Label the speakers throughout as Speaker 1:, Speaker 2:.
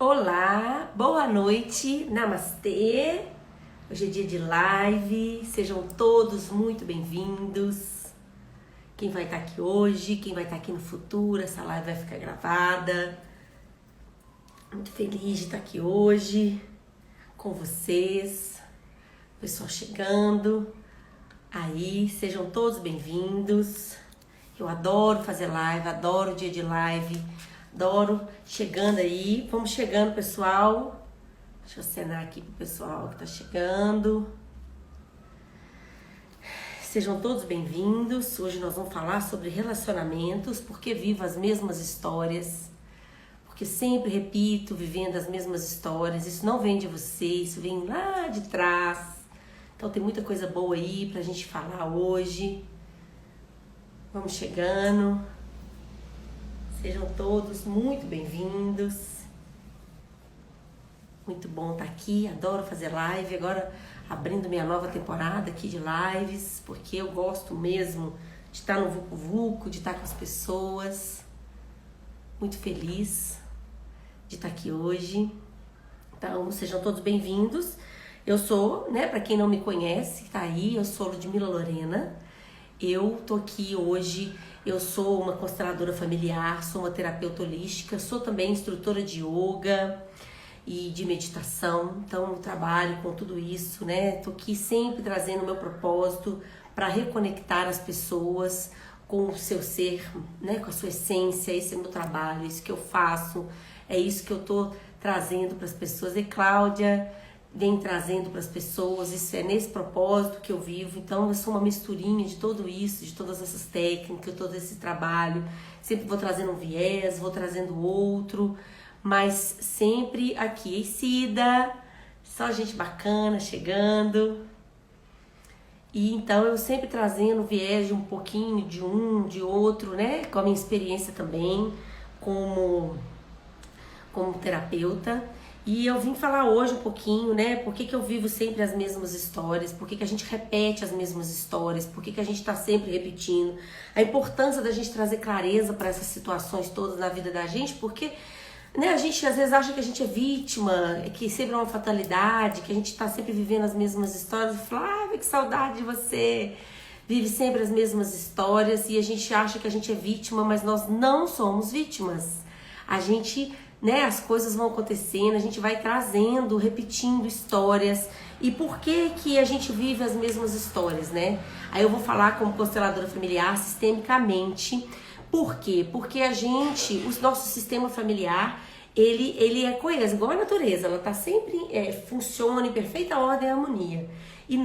Speaker 1: Olá, boa noite, namastê. Hoje é dia de live, sejam todos muito bem-vindos. Quem vai estar aqui hoje, quem vai estar aqui no futuro, essa live vai ficar gravada. Muito feliz de estar aqui hoje com vocês. Pessoal chegando aí, sejam todos bem-vindos. Eu adoro fazer live, adoro o dia de live. Adoro chegando aí. Vamos chegando, pessoal. Deixa eu acenar aqui pro pessoal que tá chegando. Sejam todos bem-vindos. Hoje nós vamos falar sobre relacionamentos, porque vivo as mesmas histórias. Porque sempre repito, vivendo as mesmas histórias. Isso não vem de você, isso vem lá de trás. Então tem muita coisa boa aí pra gente falar hoje. Vamos chegando. Sejam todos muito bem-vindos. Muito bom estar aqui, adoro fazer live. Agora abrindo minha nova temporada aqui de lives, porque eu gosto mesmo de estar no Vucu Vucu, de estar com as pessoas. Muito feliz de estar aqui hoje. Então, sejam todos bem-vindos. Eu sou, para quem não me conhece, tá aí, eu sou Ludmila Lorena. Eu tô aqui hoje. Eu sou uma consteladora familiar, sou uma terapeuta holística, sou também instrutora de yoga e de meditação, então eu trabalho com tudo isso, Tô aqui sempre trazendo o meu propósito para reconectar as pessoas com o seu ser, com a sua essência. Esse é o meu trabalho, isso que eu faço, é isso que eu tô trazendo para as pessoas. E Cláudia vem trazendo para as pessoas, isso é nesse propósito que eu vivo. Então eu sou uma misturinha de tudo isso, de todas essas técnicas, todo esse trabalho. Sempre vou trazendo um viés, vou trazendo outro, mas sempre aqui. E Cida, só gente bacana chegando. E então eu sempre trazendo viés de um pouquinho, de um, de outro, com a minha experiência também como terapeuta. E eu vim falar hoje um pouquinho, por que eu vivo sempre as mesmas histórias, por que a gente repete as mesmas histórias, por que a gente está sempre repetindo, a importância da gente trazer clareza para essas situações todas na vida da gente, porque a gente às vezes acha que a gente é vítima, que sempre é uma fatalidade, que a gente está sempre vivendo as mesmas histórias. Flávia, que saudade de você! Vive sempre as mesmas histórias e a gente acha que a gente é vítima, mas nós não somos vítimas. A gente... as coisas vão acontecendo, a gente vai trazendo, repetindo histórias. E por que a gente vive as mesmas histórias, Aí eu vou falar como consteladora familiar sistemicamente. Por quê? Porque o nosso sistema familiar, ele é coeso, igual a natureza, ela tá sempre, funciona em perfeita ordem e harmonia. E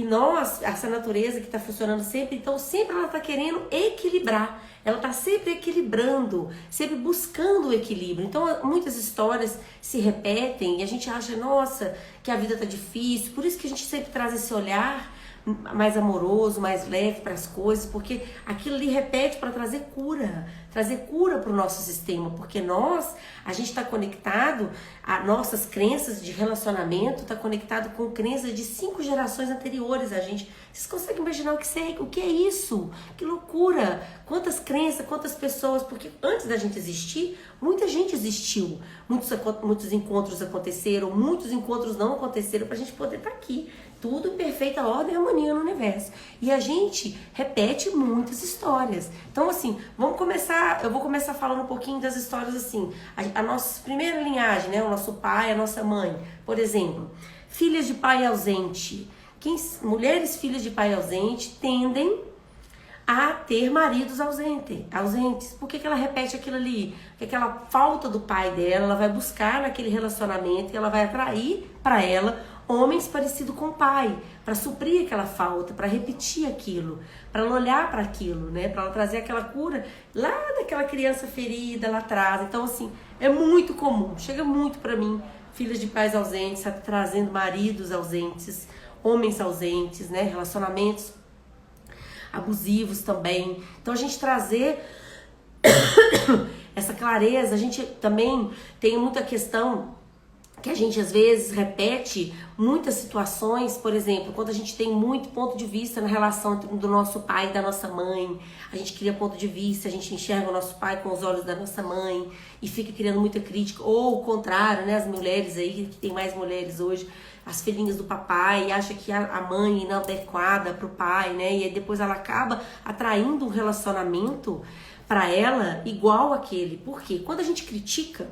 Speaker 1: nós, essa natureza que está funcionando sempre, então sempre ela está querendo equilibrar. Ela está sempre equilibrando, sempre buscando o equilíbrio. Então, muitas histórias se repetem e a gente acha, nossa, que a vida está difícil. Por isso que a gente sempre traz esse olhar mais amoroso, mais leve para as coisas, porque aquilo ali repete para trazer cura para o nosso sistema, porque a gente está conectado, a nossas crenças de relacionamento está conectado com crenças de 5 gerações anteriores a gente. Vocês conseguem imaginar o que é isso? Que loucura! Quantas crenças, quantas pessoas, porque antes da gente existir, muita gente existiu, muitos encontros aconteceram, muitos encontros não aconteceram para a gente poder estar aqui. Tudo em perfeita ordem e harmonia no universo. E a gente repete muitas histórias. Então, assim, eu vou começar falando um pouquinho das histórias, assim. A nossa primeira linhagem, o nosso pai, a nossa mãe. Por exemplo, filhas de pai ausente. Mulheres filhas de pai ausente tendem a ter maridos ausentes. Por que ela repete aquilo ali? Porque aquela falta do pai dela, ela vai buscar naquele relacionamento e ela vai atrair para ela homens parecidos com o pai, para suprir aquela falta, para repetir aquilo, para ela olhar para aquilo, para ela trazer aquela cura lá daquela criança ferida lá atrás. Então, assim, é muito comum, chega muito para mim, filhas de pais ausentes, trazendo maridos ausentes, homens ausentes, relacionamentos abusivos também. Então, a gente trazer essa clareza, a gente também tem muita questão que a gente às vezes repete muitas situações, por exemplo, quando a gente tem muito ponto de vista na relação do nosso pai e da nossa mãe, a gente cria ponto de vista, a gente enxerga o nosso pai com os olhos da nossa mãe e fica criando muita crítica, ou o contrário, né, as mulheres aí, que tem mais mulheres hoje, as filhinhas do papai, acha que a mãe é inadequada pro pai, né, e aí depois ela acaba atraindo um relacionamento para ela igual aquele. Por quê? Quando a gente critica,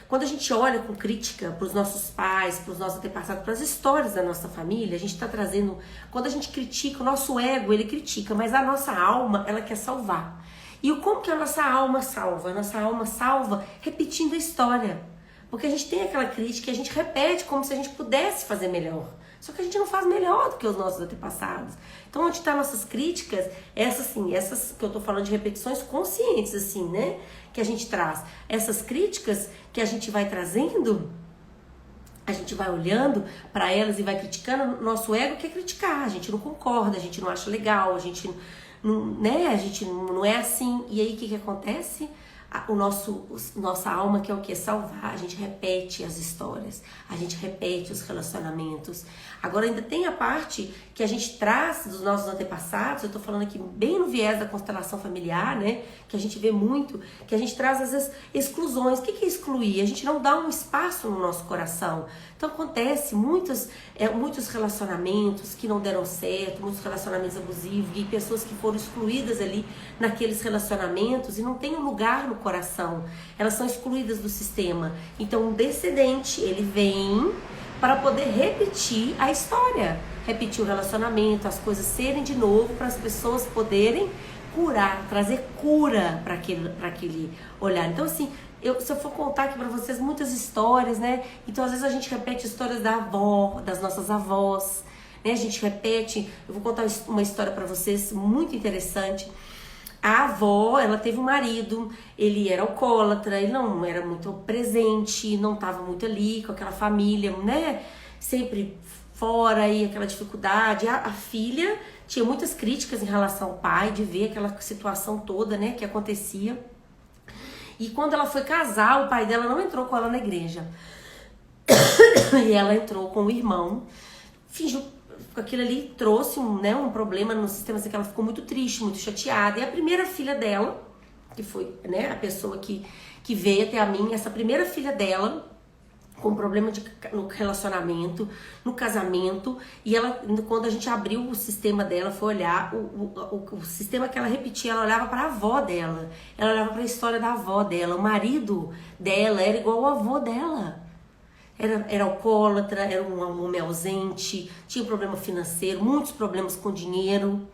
Speaker 1: quando a gente olha com crítica para os nossos pais, para os nossos antepassados, para as histórias da nossa família, a gente está trazendo... Quando a gente critica, o nosso ego, ele critica, mas a nossa alma, ela quer salvar. E como que a nossa alma salva? A nossa alma salva repetindo a história. Porque a gente tem aquela crítica e a gente repete como se a gente pudesse fazer melhor. Só que a gente não faz melhor do que os nossos antepassados. Então, onde estão nossas críticas, essas que eu tô falando de repetições conscientes, assim, né? Que a gente traz. Essas críticas que a gente vai trazendo, a gente vai olhando para elas e vai criticando. Nosso ego quer criticar, a gente não concorda, a gente não acha legal, a gente não, né? A gente não é assim. E aí, o que acontece? Nossa alma quer o que? Salvar. A gente repete as histórias, a gente repete os relacionamentos. Agora ainda tem a parte que a gente traz dos nossos antepassados. Eu tô falando aqui bem no viés da constelação familiar, né? Que a gente vê muito, que a gente traz as exclusões. O que é excluir? A gente não dá um espaço no nosso coração. Então acontece muitos relacionamentos que não deram certo, muitos relacionamentos abusivos e pessoas que foram excluídas ali naqueles relacionamentos e não tem um lugar no coração. Elas são excluídas do sistema. Então um descendente, ele vem para poder repetir a história, repetir o relacionamento, as coisas serem de novo, para as pessoas poderem curar, trazer cura para aquele olhar. Então assim, se eu for contar aqui pra vocês muitas histórias, né? Então, às vezes a gente repete histórias da avó, das nossas avós, né? A gente repete, eu vou contar uma história pra vocês muito interessante. A avó, ela teve um marido, ele era alcoólatra, ele não era muito presente, não tava muito ali com aquela família, né? Sempre fora aí, aquela dificuldade. A filha tinha muitas críticas em relação ao pai, de ver aquela situação toda, né? Que acontecia. E quando ela foi casar, o pai dela não entrou com ela na igreja. E ela entrou com o irmão. Fingiu que aquilo ali trouxe um problema no sistema, assim, que ela ficou muito triste, muito chateada. E a primeira filha dela, que foi, né, a pessoa que veio até a mim, essa primeira filha dela, com problema no relacionamento, no casamento, e ela, quando a gente abriu o sistema dela, foi olhar o sistema que ela repetia, ela olhava para a avó dela, ela olhava para a história da avó dela, o marido dela era igual ao avô dela, era alcoólatra, era um homem ausente, tinha problema financeiro, muitos problemas com dinheiro,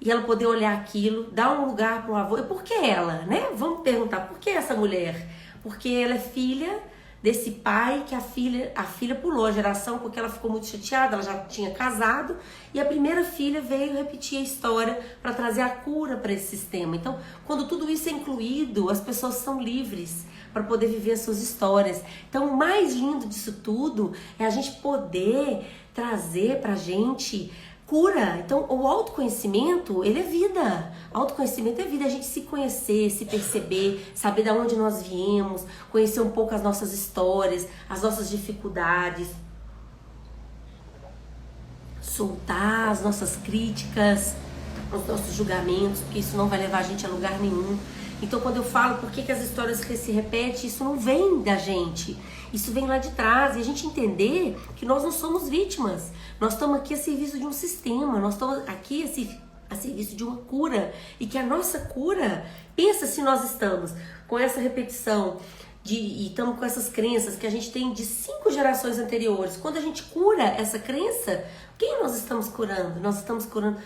Speaker 1: e ela poder olhar aquilo, dar um lugar para o avô. E por que ela, né? Vamos perguntar, por que essa mulher? Porque ela é filha desse pai que a filha pulou a geração porque ela ficou muito chateada, ela já tinha casado e a primeira filha veio repetir a história para trazer a cura para esse sistema. Então, quando tudo isso é incluído, as pessoas são livres para poder viver as suas histórias. Então, o mais lindo disso tudo é a gente poder trazer pra gente cura. Então, o autoconhecimento, ele é vida. Autoconhecimento é vida, a gente se conhecer, se perceber, saber de onde nós viemos, conhecer um pouco as nossas histórias, as nossas dificuldades, soltar as nossas críticas, os nossos julgamentos, porque isso não vai levar a gente a lugar nenhum. Então, quando eu falo por que as histórias se repetem, isso não vem da gente, isso vem lá de trás, e a gente entender que nós não somos vítimas, nós estamos aqui a serviço de um sistema, nós estamos aqui a serviço de uma cura, e que a nossa cura, pensa se nós estamos com essa repetição, e estamos com essas crenças que a gente tem de 5 gerações anteriores. Quando a gente cura essa crença, quem nós estamos curando? Nós estamos curando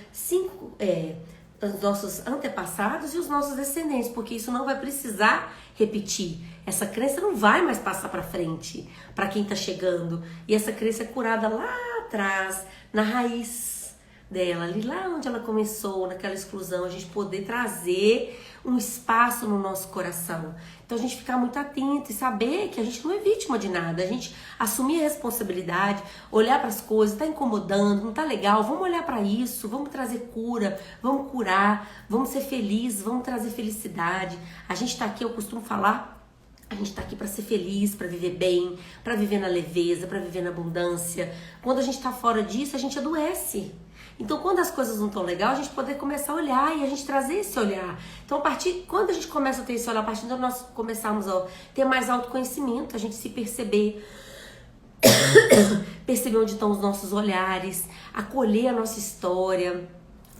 Speaker 1: os nossos antepassados e os nossos descendentes, porque isso não vai precisar repetir. Essa crença não vai mais passar para frente, para quem está chegando. E essa crença é curada lá atrás, na raiz dela, ali lá onde ela começou, naquela exclusão, a gente poder trazer um espaço no nosso coração. Então a gente ficar muito atento e saber que a gente não é vítima de nada, a gente assumir a responsabilidade, olhar para as coisas, tá incomodando, não tá legal, vamos olhar para isso, vamos trazer cura, vamos curar, vamos ser felizes, vamos trazer felicidade. A gente tá aqui, eu costumo falar, A gente tá aqui para ser feliz, para viver bem, para viver na leveza, para viver na abundância. Quando a gente tá fora disso, a gente adoece. Então, quando as coisas não estão legais, a gente poder começar a olhar e a gente trazer esse olhar. Então, quando a gente começa a ter esse olhar, a partir de nós começarmos a ter mais autoconhecimento, a gente se perceber, perceber onde estão os nossos olhares, acolher a nossa história,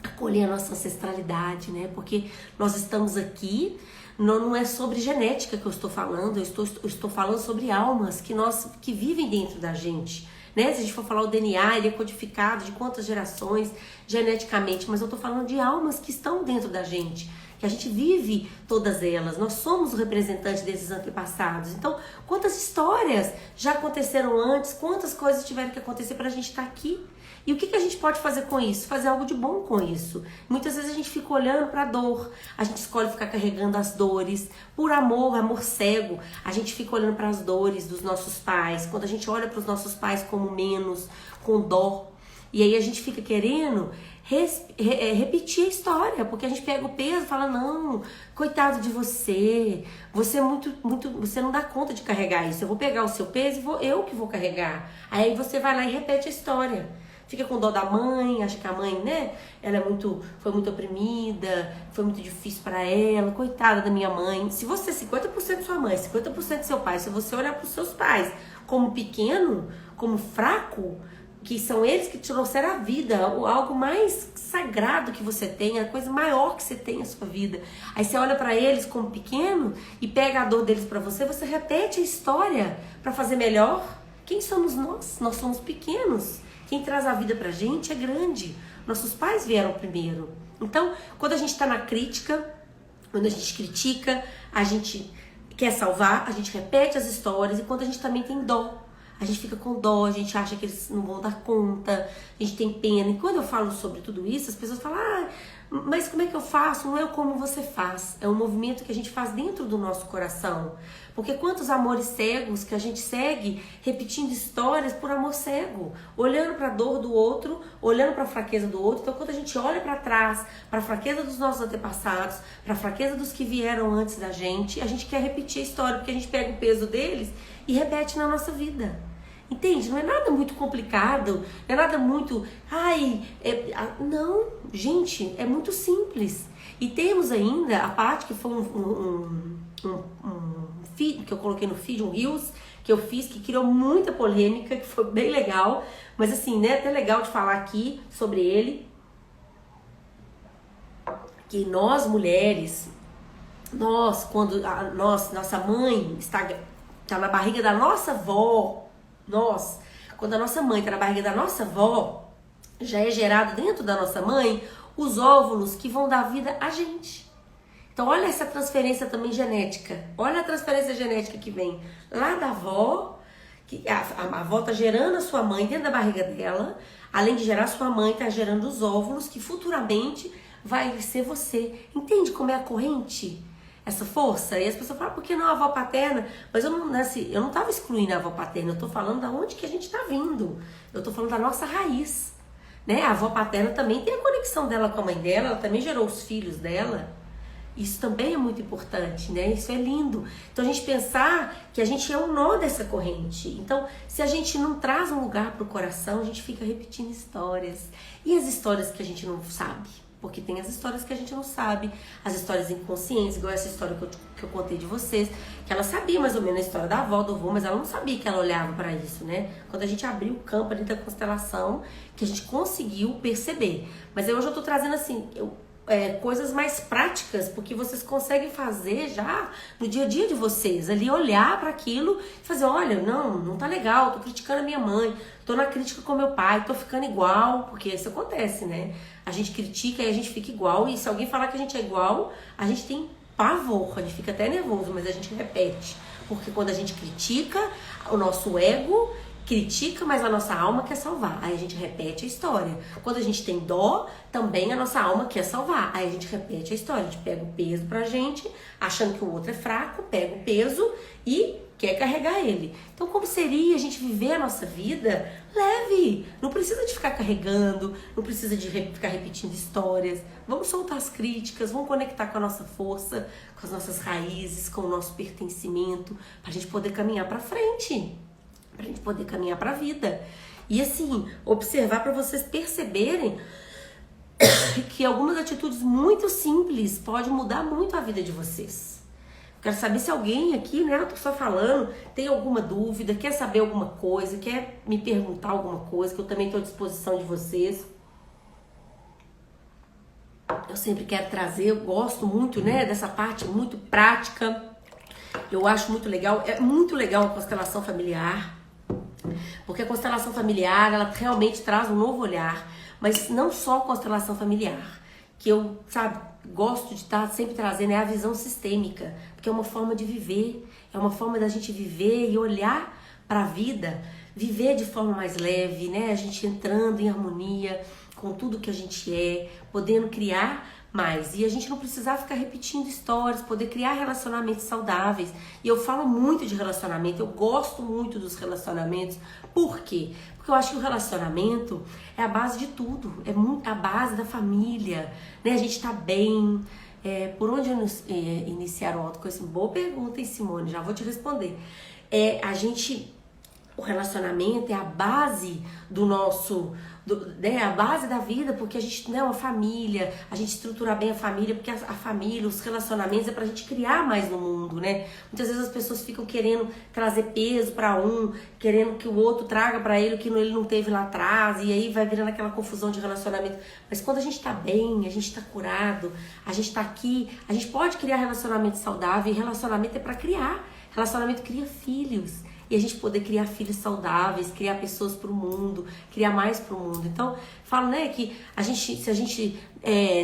Speaker 1: acolher a nossa ancestralidade, né? Porque nós estamos aqui, não é sobre genética que eu estou falando, eu estou falando sobre almas que vivem dentro da gente. Né? Se a gente for falar o DNA, ele é codificado de quantas gerações geneticamente, mas eu tô falando de almas que estão dentro da gente, que a gente vive todas elas, nós somos o representante desses antepassados. Então, quantas histórias já aconteceram antes, quantas coisas tiveram que acontecer pra gente estar aqui? E o que a gente pode fazer com isso? Fazer algo de bom com isso. Muitas vezes a gente fica olhando para a dor, a gente escolhe ficar carregando as dores, por amor cego, a gente fica olhando para as dores dos nossos pais, quando a gente olha para os nossos pais como menos, com dó, e aí a gente fica querendo repetir a história, porque a gente pega o peso e fala, não, coitado de você, você você não dá conta de carregar isso, eu vou pegar o seu peso e eu que vou carregar. Aí você vai lá e repete a história. Fica com dó da mãe, acha que a mãe, né, foi muito oprimida, foi muito difícil para ela, coitada da minha mãe. Se você é 50% sua mãe, 50% seu pai, se você olhar para os seus pais como pequeno, como fraco, que são eles que te trouxeram a vida, algo mais sagrado que você tem, a coisa maior que você tem na sua vida. Aí você olha para eles como pequeno e pega a dor deles para você repete a história para fazer melhor. Quem somos nós? Nós somos pequenos. Quem traz a vida pra gente é grande. Nossos pais vieram primeiro. Então, quando a gente tá na crítica, quando a gente critica, a gente quer salvar, a gente repete as histórias, e quando a gente também tem dó, a gente fica com dó, a gente acha que eles não vão dar conta, a gente tem pena. E quando eu falo sobre tudo isso, as pessoas falam, mas como é que eu faço? Não é como você faz, é um movimento que a gente faz dentro do nosso coração. Porque quantos amores cegos que a gente segue repetindo histórias por amor cego, olhando para a dor do outro, olhando para a fraqueza do outro. Então, quando a gente olha para trás, para a fraqueza dos nossos antepassados, para a fraqueza dos que vieram antes da gente, a gente quer repetir a história, porque a gente pega o peso deles e repete na nossa vida. Entende? Não é nada muito complicado, não é nada muito... Não, gente, é muito simples. E temos ainda a parte que foi um feed, que eu coloquei no feed, um Reels que eu fiz, que criou muita polêmica, que foi bem legal, mas assim, né, até legal de falar aqui sobre ele, que nós mulheres, quando nossa mãe está na barriga da nossa avó, quando a nossa mãe está na barriga da nossa avó, já é gerado dentro da nossa mãe os óvulos que vão dar vida a gente. Então, olha essa transferência também genética. Olha a transferência genética que vem lá da avó, que a avó está gerando a sua mãe dentro da barriga dela. Além de gerar a sua mãe, está gerando os óvulos que futuramente vai ser você. Entende como é a corrente? Essa força? E as pessoas falam, por que não a avó paterna? Mas eu não estava excluindo a avó paterna, eu estou falando da onde que a gente está vindo. Eu estou falando da nossa raiz. Né? A avó paterna também tem a conexão dela com a mãe dela, ela também gerou os filhos dela. Isso também é muito importante, né? Isso é lindo. Então, a gente pensar que a gente é um nó dessa corrente. Então, se a gente não traz um lugar para o coração, a gente fica repetindo histórias. E as histórias que a gente não sabe? Porque tem as histórias que a gente não sabe, as histórias inconscientes, igual essa história que eu contei de vocês, que ela sabia mais ou menos a história da avó, do avô, mas ela não sabia que ela olhava para isso, né? Quando a gente abriu o campo ali da constelação, que a gente conseguiu perceber. Mas hoje eu tô trazendo assim... coisas mais práticas, porque vocês conseguem fazer já no dia a dia de vocês, ali olhar para aquilo e fazer, olha, não tá legal, tô criticando a minha mãe, tô na crítica com meu pai, tô ficando igual, porque isso acontece, né? A gente critica e a gente fica igual, e se alguém falar que a gente é igual, a gente tem pavor, a gente fica até nervoso, mas a gente repete, porque quando a gente critica, o nosso ego critica, mas a nossa alma quer salvar. Aí a gente repete a história. Quando a gente tem dó, também a nossa alma quer salvar. Aí a gente repete a história. A gente pega o peso pra gente, achando que o outro é fraco, pega o peso e quer carregar ele. Então, como seria a gente viver a nossa vida leve? Não precisa de ficar carregando, não precisa de ficar repetindo histórias. Vamos soltar as críticas, vamos conectar com a nossa força, com as nossas raízes, com o nosso pertencimento, pra gente poder caminhar pra frente, pra gente poder caminhar pra vida. E assim, observar para vocês perceberem que algumas atitudes muito simples podem mudar muito a vida de vocês. Quero saber se alguém aqui, né, eu tô só falando, tem alguma dúvida, quer saber alguma coisa, quer me perguntar alguma coisa, que eu também estou à disposição de vocês. Eu sempre quero trazer, eu gosto muito, né, dessa parte muito prática. Eu acho muito legal, é muito legal a constelação familiar, porque a constelação familiar, ela realmente traz um novo olhar, mas não só a constelação familiar, que eu, sabe, gosto de estar sempre trazendo, é a visão sistêmica, porque é uma forma de viver, é uma forma da gente viver e olhar para a vida, viver de forma mais leve, né? A gente entrando em harmonia com tudo que a gente é, podendo criar mais. E a gente não precisar ficar repetindo histórias, poder criar relacionamentos saudáveis. E eu falo muito de relacionamento, eu gosto muito dos relacionamentos. Por quê? Porque eu acho que o relacionamento é a base de tudo, é muito a base da família, né? A gente tá bem. Por onde iniciar o autoconhecimento? Boa pergunta, hein, Simone? Já vou te responder. O relacionamento é a base do nosso, né, a base da vida, porque a gente, né, uma família, a gente estrutura bem a família, porque a família, os relacionamentos é pra gente criar mais no mundo, né? Muitas vezes as pessoas ficam querendo trazer peso pra um, querendo que o outro traga pra ele o que ele não teve lá atrás, e aí vai virando aquela confusão de relacionamento. Mas quando a gente tá bem, a gente tá curado, a gente tá aqui, a gente pode criar relacionamento saudável, e relacionamento é pra criar. Relacionamento cria filhos. E a gente poder criar filhos saudáveis, criar pessoas para o mundo, criar mais para o mundo. Então, falo, né, que se a gente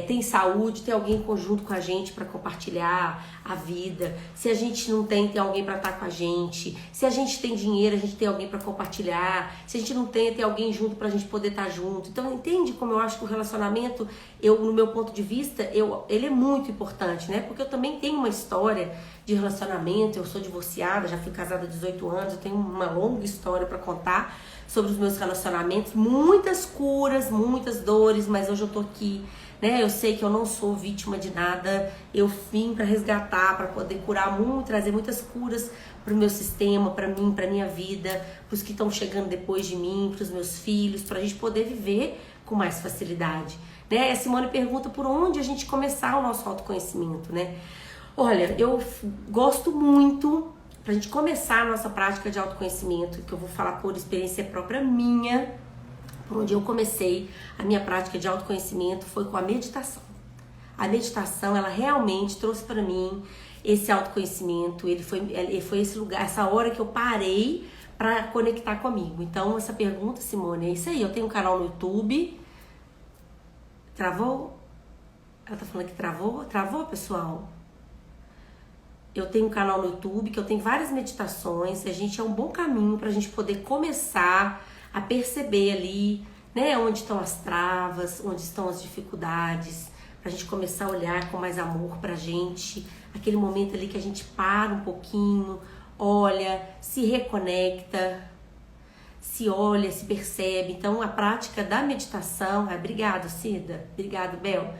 Speaker 1: tem saúde, tem alguém em conjunto com a gente para compartilhar a vida. Se a gente não tem alguém para estar com a gente. Se a gente tem dinheiro, a gente tem alguém para compartilhar. Se a gente não tem alguém junto para a gente poder estar junto. Então, entende como eu acho que o relacionamento, no meu ponto de vista, ele é muito importante, né? Porque eu também tenho uma história de relacionamento, eu sou divorciada, já fui casada há 18 anos, eu tenho uma longa história para contar sobre os meus relacionamentos, muitas curas, muitas dores, mas hoje eu tô aqui, né? Eu sei que eu não sou vítima de nada, eu vim para resgatar, para poder curar muito, trazer muitas curas para o meu sistema, para mim, para minha vida, para os que estão chegando depois de mim, para os meus filhos, para a gente poder viver com mais facilidade, né? A Simone pergunta por onde a gente começar o nosso autoconhecimento, né? Olha, eu gosto muito, pra gente começar a nossa prática de autoconhecimento, que eu vou falar por experiência própria minha, por onde eu comecei a minha prática de autoconhecimento foi com a meditação. A meditação, ela realmente trouxe pra mim esse autoconhecimento, ele foi esse lugar, essa hora que eu parei pra conectar comigo. Então, essa pergunta, Simone, é isso aí. Eu tenho um canal no YouTube. Travou? Ela tá falando que travou? Travou, pessoal? Eu tenho um canal no YouTube que eu tenho várias meditações, e a gente é um bom caminho pra gente poder começar a perceber ali, né, onde estão as travas, onde estão as dificuldades, pra gente começar a olhar com mais amor pra gente, aquele momento ali que a gente para um pouquinho, olha, se reconecta, se olha, se percebe. Então a prática da meditação, obrigado Cida, obrigado Bel.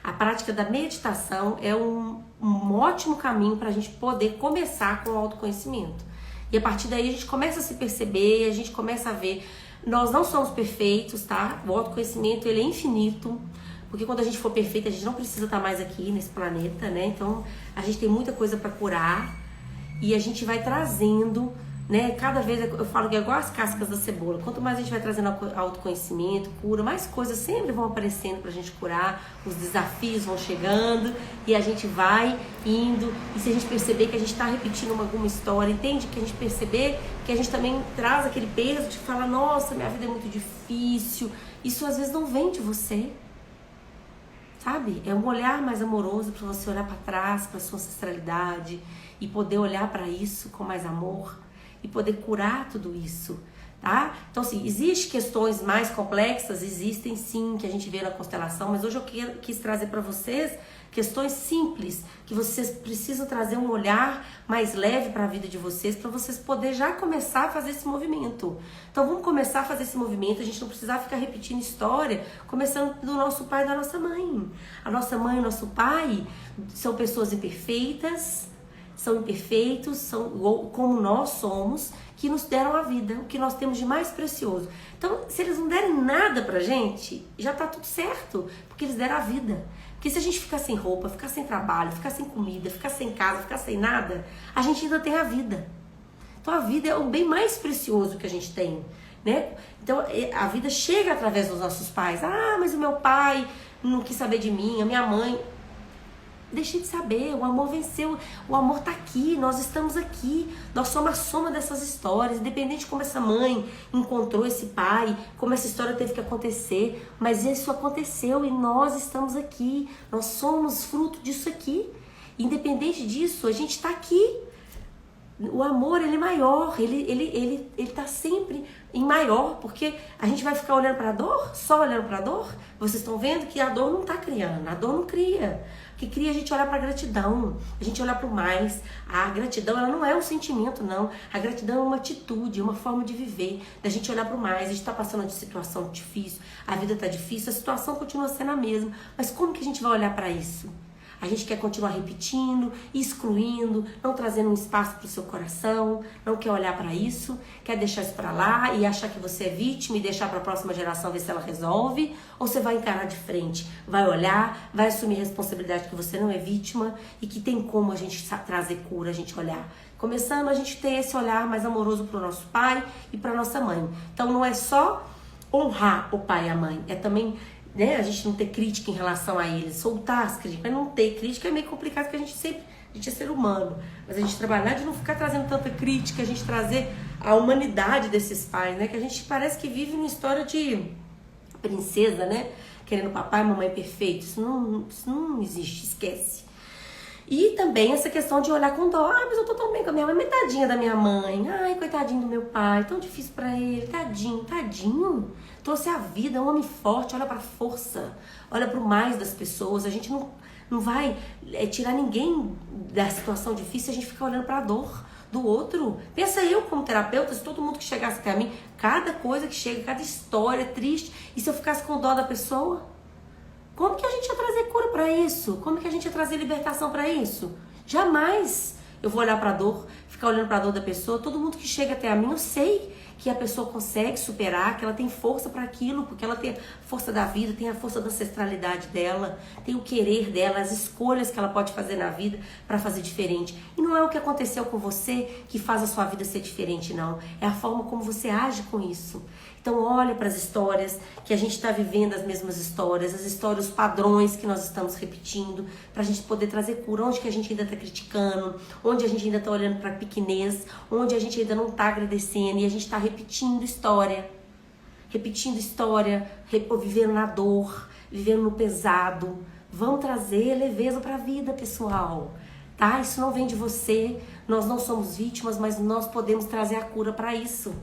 Speaker 1: A prática da meditação é um ótimo caminho para a gente poder começar com o autoconhecimento. E a partir daí a gente começa a se perceber, a gente começa a ver, nós não somos perfeitos, tá? O autoconhecimento, ele é infinito, porque quando a gente for perfeito, a gente não precisa estar mais aqui nesse planeta, né? Então a gente tem muita coisa para curar e a gente vai trazendo, né? Cada vez eu falo que é igual as cascas da cebola. Quanto mais a gente vai trazendo autoconhecimento, cura, mais coisas sempre vão aparecendo pra gente curar, os desafios vão chegando e a gente vai indo. E se a gente perceber que a gente tá repetindo alguma história, entende? Que a gente perceber que a gente também traz aquele peso de falar, nossa, minha vida é muito difícil. Isso às vezes não vem de você, sabe? É um olhar mais amoroso pra você olhar pra trás, pra sua ancestralidade e poder olhar pra isso com mais amor. E poder curar tudo isso, Tá? Então, assim, existem questões mais complexas, existem sim, que a gente vê na constelação, mas hoje eu quis trazer para vocês questões simples, que vocês precisam trazer um olhar mais leve para a vida de vocês, para vocês poderem já começar a fazer esse movimento. Então, vamos começar a fazer esse movimento, a gente não precisar ficar repetindo história, começando do nosso pai e da nossa mãe. A nossa mãe e o nosso pai são pessoas imperfeitas, são imperfeitos, são como nós somos, que nos deram a vida, o que nós temos de mais precioso. Então, se eles não derem nada pra gente, já tá tudo certo, porque eles deram a vida. Porque se a gente ficar sem roupa, ficar sem trabalho, ficar sem comida, ficar sem casa, ficar sem nada, a gente ainda tem a vida. Então, a vida é o bem mais precioso que a gente tem, né? Então, a vida chega através dos nossos pais. Ah, mas o meu pai não quis saber de mim, a minha mãe... Deixei de saber, o amor venceu, o amor tá aqui, nós estamos aqui, nós somos a soma dessas histórias, independente de como essa mãe encontrou esse pai, como essa história teve que acontecer, mas isso aconteceu e nós estamos aqui, nós somos fruto disso aqui, independente disso, a gente tá aqui. O amor, ele é maior, ele tá sempre em maior, porque a gente vai ficar olhando para a dor, só olhando para a dor. Vocês estão vendo que a dor não tá criando, a dor não cria. O que cria é a gente olhar para a gratidão, a gente olhar para o mais. A gratidão, ela não é um sentimento, não. A gratidão é uma atitude, uma forma de viver, da gente olhar para o mais. A gente tá passando de situação difícil, a vida tá difícil, a situação continua sendo a mesma. Mas como que a gente vai olhar para isso? A gente quer continuar repetindo, excluindo, não trazendo um espaço para o seu coração, não quer olhar para isso, quer deixar isso para lá e achar que você é vítima e deixar para a próxima geração ver se ela resolve, ou você vai encarar de frente, vai olhar, vai assumir a responsabilidade que você não é vítima e que tem como a gente trazer cura, a gente olhar. Começando a gente ter esse olhar mais amoroso para o nosso pai e para nossa mãe. Então não é só honrar o pai e a mãe, é também... Né? A gente não ter crítica em relação a eles, soltar as críticas, mas não ter crítica é meio complicado, porque a gente é ser humano, mas a gente trabalhar de não ficar trazendo tanta crítica, a gente trazer a humanidade desses pais, né? Que a gente parece que vive uma história de princesa, né? Querendo papai e mamãe perfeitos, isso não existe, esquece. E também essa questão de olhar com dó. Ah, mas eu tô tão bem com a minha mãe, tadinha da minha mãe. Ai, coitadinho do meu pai, tão difícil pra ele. Tadinho. Trouxe a vida, é um homem forte, olha pra força. Olha pro mais das pessoas. A gente não vai tirar ninguém da situação difícil, a gente fica olhando pra dor do outro. Pensa eu como terapeuta, se todo mundo que chegasse até a mim, cada coisa que chega, cada história triste, e se eu ficasse com dó da pessoa... Como que a gente ia trazer cura para isso? Como que a gente ia trazer libertação para isso? Jamais eu vou olhar para a dor, ficar olhando para a dor da pessoa. Todo mundo que chega até a mim, eu sei que a pessoa consegue superar, que ela tem força para aquilo, porque ela tem a força da vida, tem a força da ancestralidade dela, tem o querer dela, as escolhas que ela pode fazer na vida para fazer diferente. E não é o que aconteceu com você que faz a sua vida ser diferente, não. É a forma como você age com isso. Então olha para as histórias, que a gente está vivendo as mesmas histórias, as histórias, os padrões que nós estamos repetindo, para a gente poder trazer cura, onde que a gente ainda está criticando, onde a gente ainda está olhando para a pequenez, onde a gente ainda não está agradecendo e a gente está repetindo história, vivendo na dor, vivendo no pesado. Vamos trazer leveza para a vida, pessoal, tá? Isso não vem de você, nós não somos vítimas, mas nós podemos trazer a cura para isso.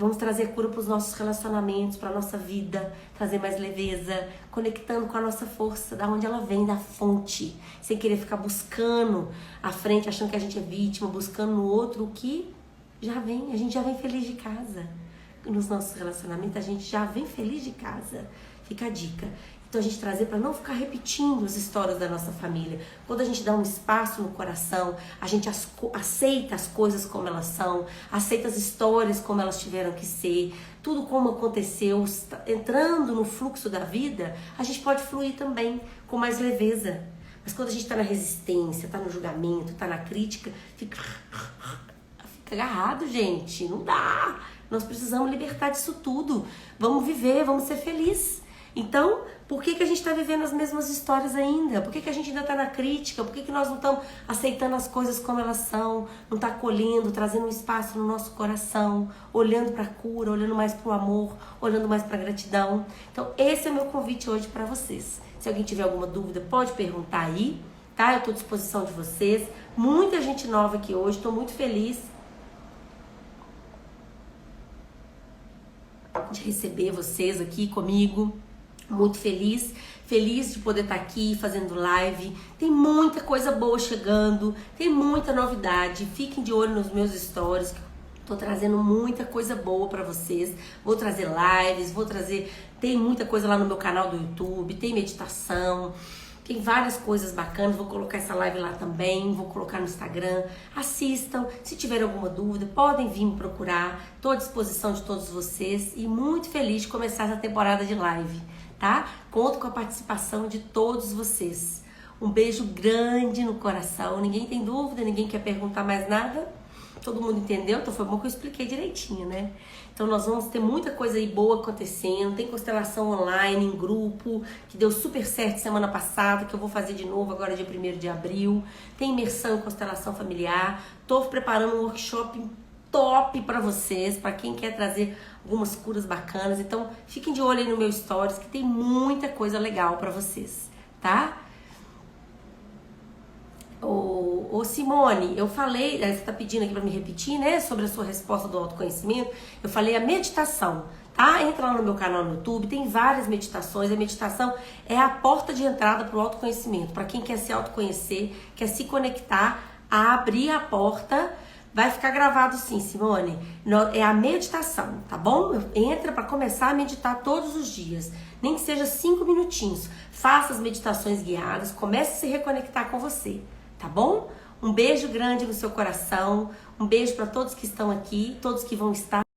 Speaker 1: Vamos trazer cura para os nossos relacionamentos, para a nossa vida, trazer mais leveza, conectando com a nossa força, da onde ela vem, da fonte, sem querer ficar buscando à frente, achando que a gente é vítima, buscando no outro o que já vem, a gente já vem feliz de casa. Nos nossos relacionamentos, a gente já vem feliz de casa. Fica a dica. Então a gente trazer para não ficar repetindo as histórias da nossa família. Quando a gente dá um espaço no coração, a gente aceita as coisas como elas são, aceita as histórias como elas tiveram que ser, tudo como aconteceu, entrando no fluxo da vida, a gente pode fluir também com mais leveza. Mas quando a gente está na resistência, está no julgamento, está na crítica, fica agarrado, gente. Não dá. Nós precisamos libertar disso tudo. Vamos viver, vamos ser felizes. Então, por que a gente está vivendo as mesmas histórias ainda? Por que a gente ainda está na crítica? Por que nós não estamos aceitando as coisas como elas são? Não está acolhendo, trazendo um espaço no nosso coração, olhando para a cura, olhando mais para o amor, olhando mais para a gratidão? Então, esse é o meu convite hoje para vocês. Se alguém tiver alguma dúvida, pode perguntar aí, tá? Eu estou à disposição de vocês. Muita gente nova aqui hoje, estou muito feliz. de receber vocês aqui comigo. Muito feliz de poder estar aqui fazendo live. Tem muita coisa boa chegando, tem muita novidade. Fiquem de olho nos meus stories. Tô trazendo muita coisa boa pra vocês. Vou trazer lives, tem muita coisa lá no meu canal do YouTube, tem meditação, tem várias coisas bacanas. Vou colocar essa live lá também, vou colocar no Instagram. Assistam, se tiver alguma dúvida, podem vir me procurar. Tô à disposição de todos vocês e muito feliz de começar essa temporada de live, tá? Conto com a participação de todos vocês. Um beijo grande no coração. Ninguém tem dúvida, ninguém quer perguntar mais nada? Todo mundo entendeu? Então foi bom que eu expliquei direitinho, né? Então nós vamos ter muita coisa aí boa acontecendo. Tem constelação online, em grupo, que deu super certo semana passada, que eu vou fazer de novo agora dia 1º de abril. Tem imersão em constelação familiar. Tô preparando um workshop top pra vocês, pra quem quer trazer algumas curas bacanas. Então fiquem de olho aí no meu stories, que tem muita coisa legal pra vocês, tá? Ô Simone, eu falei, você tá pedindo aqui pra me repetir, né, sobre a sua resposta do autoconhecimento. Eu falei a meditação, tá? Entra lá no meu canal no YouTube, tem várias meditações. A meditação é a porta de entrada pro autoconhecimento. Pra quem quer se autoconhecer, quer se conectar, a abrir a porta. Vai ficar gravado sim, Simone. É a meditação, tá bom? Entra para começar a meditar todos os dias. Nem que seja 5 minutinhos. Faça as meditações guiadas, comece a se reconectar com você, tá bom? Um beijo grande no seu coração. Um beijo para todos que estão aqui, todos que vão estar.